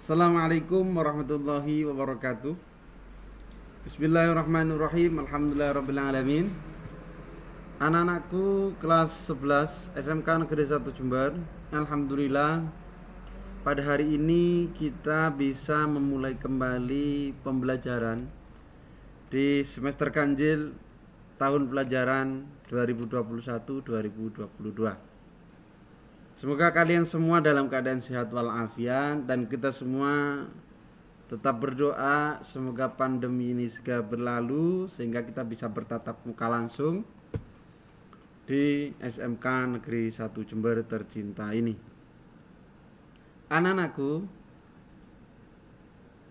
Assalamualaikum warahmatullahi wabarakatuh. Bismillahirrahmanirrahim. Alhamdulillahirrabbilalamin. Anak-anakku kelas 11 SMK Negeri 1 Jember, alhamdulillah pada hari ini kita bisa memulai kembali pembelajaran di semester ganjil tahun pelajaran 2021-2022. Semoga kalian semua dalam keadaan sehat walafiat, dan kita semua tetap berdoa semoga pandemi ini segera berlalu sehingga kita bisa bertatap muka langsung di SMK Negeri 1 Jember tercinta ini. Anak-anakku,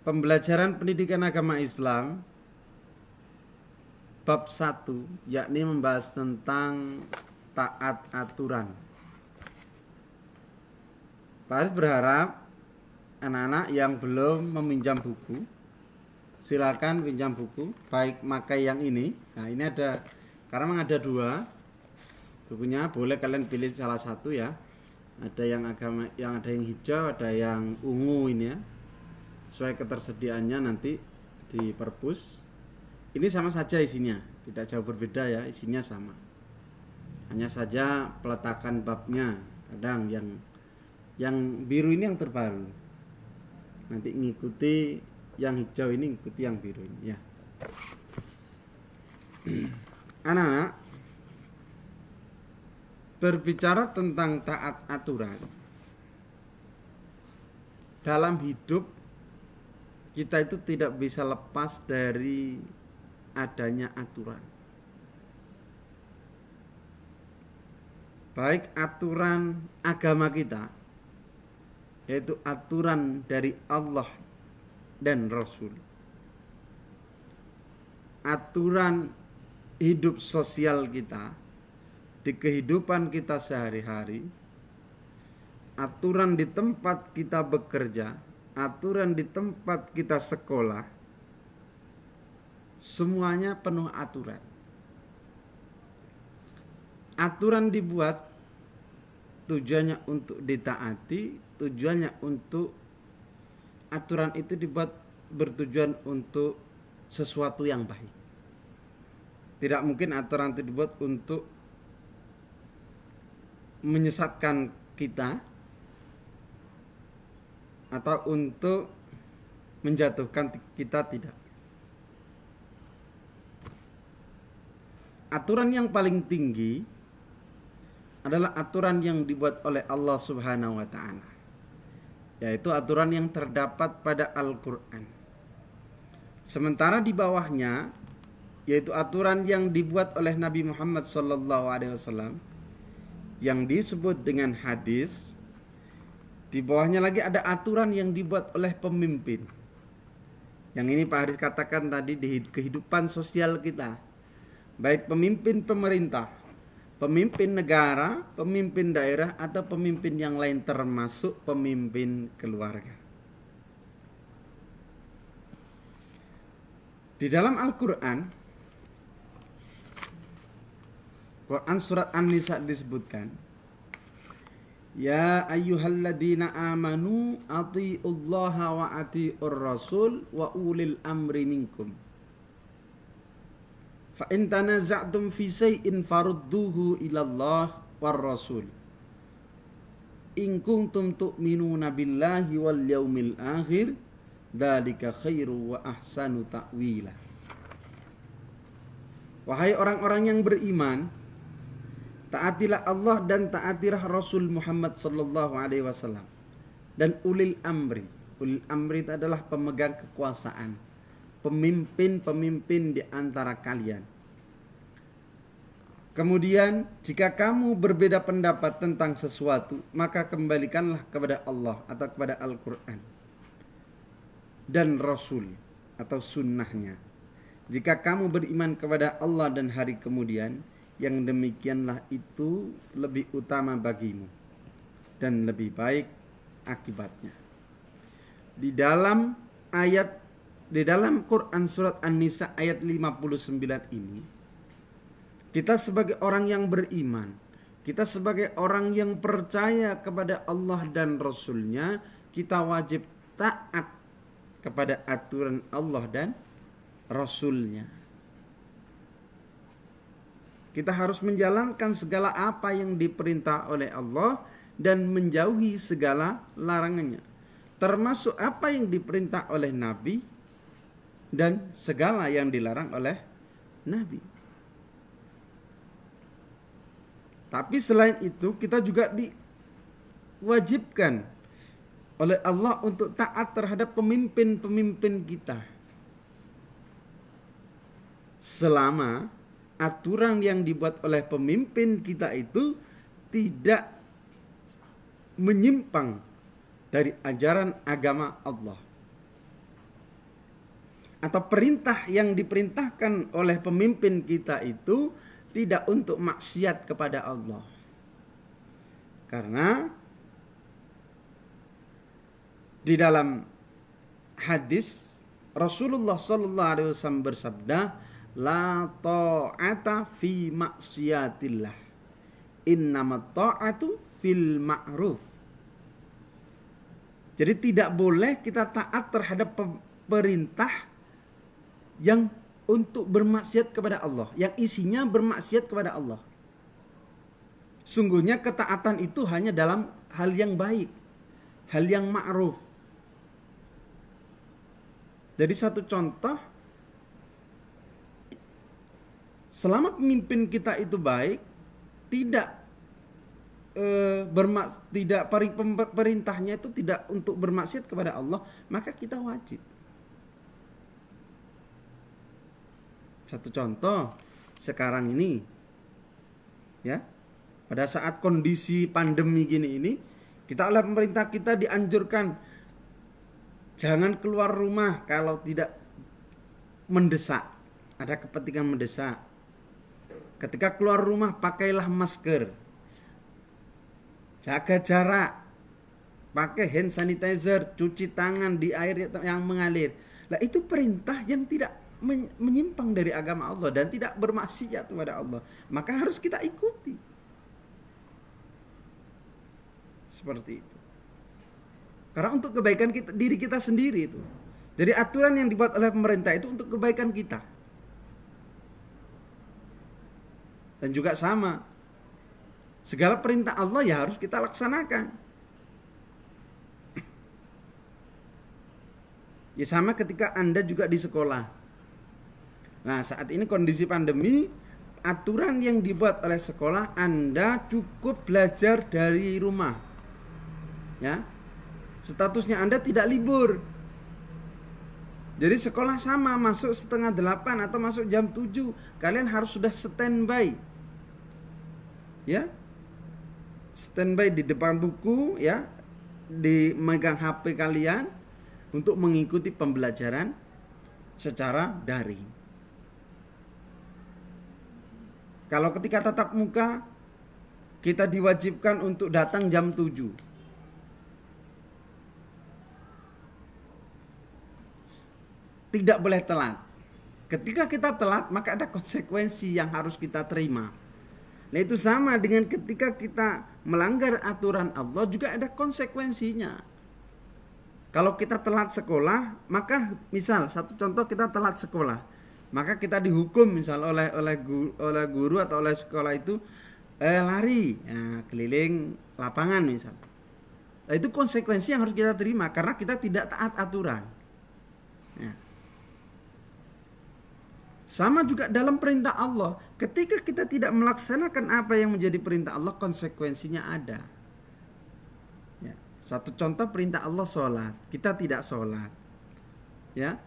pembelajaran pendidikan agama Islam bab 1 yakni membahas tentang taat aturan. Pak Haris berharap anak-anak yang belum meminjam buku, silakan pinjam buku, baik pakai yang ini. Nah, ini ada, karena memang ada dua bukunya, boleh kalian pilih salah satu ya. Ada yang agama, yang ada yang hijau, ada yang ungu ini ya. Sesuai ketersediaannya nanti di perpus. Ini sama saja isinya, tidak jauh berbeda ya, isinya sama. Hanya saja peletakan babnya, kadang yang biru ini yang terbaru, nanti ngikuti yang hijau ini, ngikuti yang biru ini ya. Anak-anak, berbicara tentang taat aturan dalam hidup kita itu tidak bisa lepas dari adanya aturan, baik aturan agama kita, yaitu aturan dari Allah dan Rasul, aturan hidup sosial kita di kehidupan kita sehari-hari, aturan di tempat kita bekerja, aturan di tempat kita sekolah, semuanya penuh aturan. Aturan dibuat tujuannya untuk ditaati, tujuannya untuk, aturan itu dibuat bertujuan untuk sesuatu yang baik. Tidak mungkin aturan itu dibuat untuk menyesatkan kita atau untuk menjatuhkan kita, tidak. Aturan yang paling tinggi adalah aturan yang dibuat oleh Allah Subhanahu wa ta'ala, yaitu aturan yang terdapat pada Al-Quran. Sementara di bawahnya yaitu aturan yang dibuat oleh Nabi Muhammad SAW yang disebut dengan hadis. Di bawahnya lagi ada aturan yang dibuat oleh pemimpin. Yang ini Pak Haris katakan tadi, di kehidupan sosial kita, baik pemimpin pemerintah, pemimpin negara, pemimpin daerah, atau pemimpin yang lain, termasuk pemimpin keluarga. Di dalam Al-Quran, Quran surat An-Nisa disebutkan, ya ayyuhalladzina amanu atiullaha wa atiur rasul wa ulil amri minkum. Fa in tanaza'tum fi syai'in farudduhu ilallah war rasul in kuntum tu'minuna billahi wal yaumil akhir dzalika khairu wa ahsanu ta'wila. Wahai orang-orang yang beriman, taatilah Allah dan taatilah Rasul Muhammad sallallahu alaihi wasallam dan ulil amri. Ulil amri itu adalah pemegang kekuasaan, pemimpin-pemimpin di antara kalian. Kemudian jika kamu berbeda pendapat tentang sesuatu, maka kembalikanlah kepada Allah atau kepada Al-Quran dan Rasul atau sunnahnya. Jika kamu beriman kepada Allah dan hari kemudian, yang demikianlah itu lebih utama bagimu dan lebih baik akibatnya. Di dalam Quran surat An-Nisa ayat 59 ini, kita sebagai orang yang beriman, kita sebagai orang yang percaya kepada Allah dan Rasul-Nya, kita wajib taat kepada aturan Allah dan Rasul-Nya. Kita harus menjalankan segala apa yang diperintah oleh Allah dan menjauhi segala larangannya, termasuk apa yang diperintah oleh Nabi dan segala yang dilarang oleh Nabi. Tapi selain itu kita juga diwajibkan oleh Allah untuk taat terhadap pemimpin-pemimpin kita, selama aturan yang dibuat oleh pemimpin kita itu tidak menyimpang dari ajaran agama Allah, atau perintah yang diperintahkan oleh pemimpin kita itu tidak untuk maksiat kepada Allah. Karena di dalam hadis Rasulullah SAW bersabda, la ta'ata fi maksiatillah, innamat ta'atu fil ma'ruf. Jadi tidak boleh kita taat terhadap perintah yang untuk bermaksiat kepada Allah, yang isinya bermaksiat kepada Allah. Sungguhnya ketaatan itu hanya dalam hal yang baik, hal yang ma'ruf. Jadi satu contoh, selama pemimpin kita itu baik, tidak perintahnya itu tidak untuk bermaksiat kepada Allah, maka kita wajib. Satu contoh sekarang ini, ya, pada saat kondisi pandemi gini ini, kita oleh pemerintah kita dianjurkan jangan keluar rumah kalau tidak mendesak, ada kepentingan mendesak. Ketika keluar rumah pakailah masker, jaga jarak, pakai hand sanitizer, cuci tangan di air yang mengalir. Nah, itu perintah yang tidak menyimpang dari agama Allah dan tidak bermaksiat kepada Allah, maka harus kita ikuti. Seperti itu. Karena untuk kebaikan kita, diri kita sendiri itu. Jadi aturan yang dibuat oleh pemerintah itu untuk kebaikan kita. Dan juga sama, segala perintah Allah ya harus kita laksanakan. Ya sama ketika Anda juga di sekolah. Nah, saat ini kondisi pandemi, aturan yang dibuat oleh sekolah, Anda cukup belajar dari rumah. Ya. Statusnya Anda tidak libur. Jadi sekolah sama, masuk 7:30 atau masuk jam 7, kalian harus sudah standby. Ya. Standby di depan buku, ya. Megang HP kalian untuk mengikuti pembelajaran secara daring. Kalau ketika tatap muka, kita diwajibkan untuk datang jam 7. Tidak boleh telat. Ketika kita telat, maka ada konsekuensi yang harus kita terima. Nah, itu sama dengan ketika kita melanggar aturan Allah, juga ada konsekuensinya. Kalau kita telat sekolah, maka misal satu contoh, kita telat sekolah, maka kita dihukum misal oleh guru atau oleh sekolah itu lari, ya, keliling lapangan misal. Nah, itu konsekuensi yang harus kita terima karena kita tidak taat aturan. Ya. Sama juga dalam perintah Allah, ketika kita tidak melaksanakan apa yang menjadi perintah Allah, konsekuensinya ada. Ya. Satu contoh perintah Allah sholat, kita tidak sholat, ya.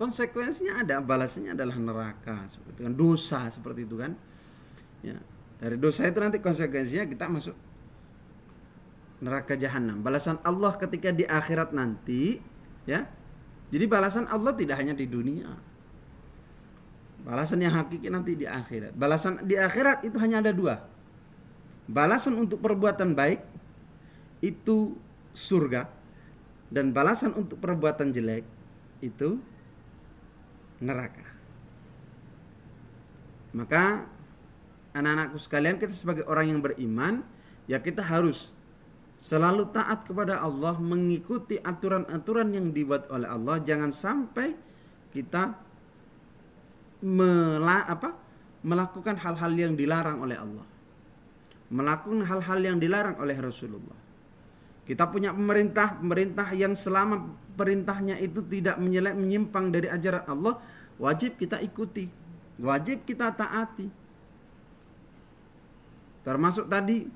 Konsekuensinya ada, balasannya adalah neraka, seperti itu kan, dosa seperti itu kan. Ya, dari dosa itu nanti konsekuensinya kita masuk neraka jahanam. Balasan Allah ketika di akhirat nanti, ya. Jadi balasan Allah tidak hanya di dunia. Balasan yang hakiki nanti di akhirat. Balasan di akhirat itu hanya ada 2. Balasan untuk perbuatan baik itu surga, dan balasan untuk perbuatan jelek itu neraka. Maka anak-anakku sekalian, kita sebagai orang yang beriman, ya kita harus selalu taat kepada Allah, mengikuti aturan-aturan yang dibuat oleh Allah. Jangan sampai kita melakukan hal-hal yang dilarang oleh Allah, melakukan hal-hal yang dilarang oleh Rasulullah. Kita punya pemerintah yang selama perintahnya itu tidak menyimpang dari ajaran Allah, wajib kita ikuti, wajib kita taati. Termasuk tadi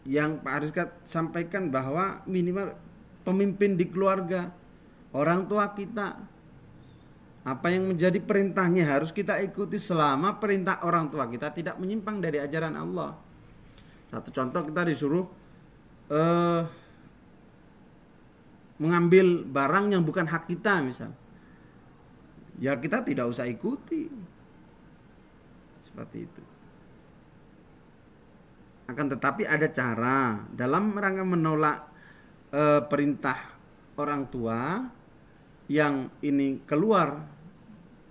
yang Pak Ariskat sampaikan bahwa minimal pemimpin di keluarga, orang tua kita, apa yang menjadi perintahnya harus kita ikuti selama perintah orang tua kita tidak menyimpang dari ajaran Allah. Satu contoh, kita disuruh mengambil barang yang bukan hak kita misal, ya kita tidak usah ikuti, seperti itu. Akan tetapi ada cara dalam rangka menolak perintah orang tua yang ini keluar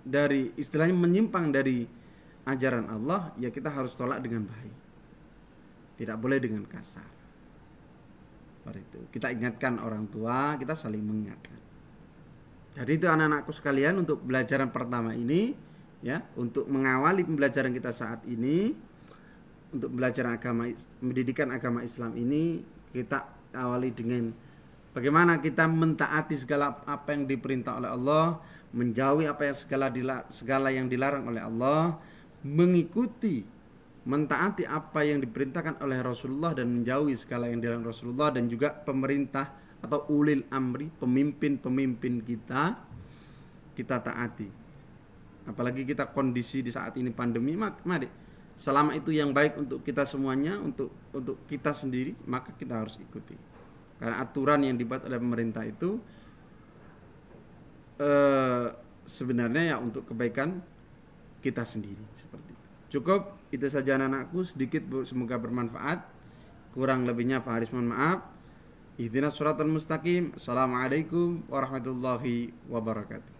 dari, istilahnya menyimpang dari ajaran Allah, ya kita harus tolak dengan baik, tidak boleh dengan kasar. Seperti itu. Kita ingatkan orang tua, kita saling mengingatkan. Jadi itu anak-anakku sekalian, untuk pembelajaran pertama ini, ya, untuk mengawali pembelajaran kita saat ini, untuk pembelajaran pendidikan agama Islam ini, kita awali dengan bagaimana kita mentaati segala apa yang diperintah oleh Allah, menjauhi apa yang segala yang dilarang oleh Allah, mengikuti, mentaati apa yang diperintahkan oleh Rasulullah dan menjauhi segala yang dilarang Rasulullah, dan juga pemerintah atau ulil amri, pemimpin-pemimpin kita taati. Apalagi kita kondisi di saat ini pandemi, mari selama itu yang baik untuk kita semuanya, untuk kita sendiri, maka kita harus ikuti. Karena aturan yang dibuat oleh pemerintah itu sebenarnya ya untuk kebaikan kita sendiri, seperti itu. Cukup itu saja anak-anakku, sedikit semoga bermanfaat. Kurang lebihnya Pak Haris mohon maaf. Ihdinas siratal mustaqim. Assalamualaikum warahmatullahi wabarakatuh.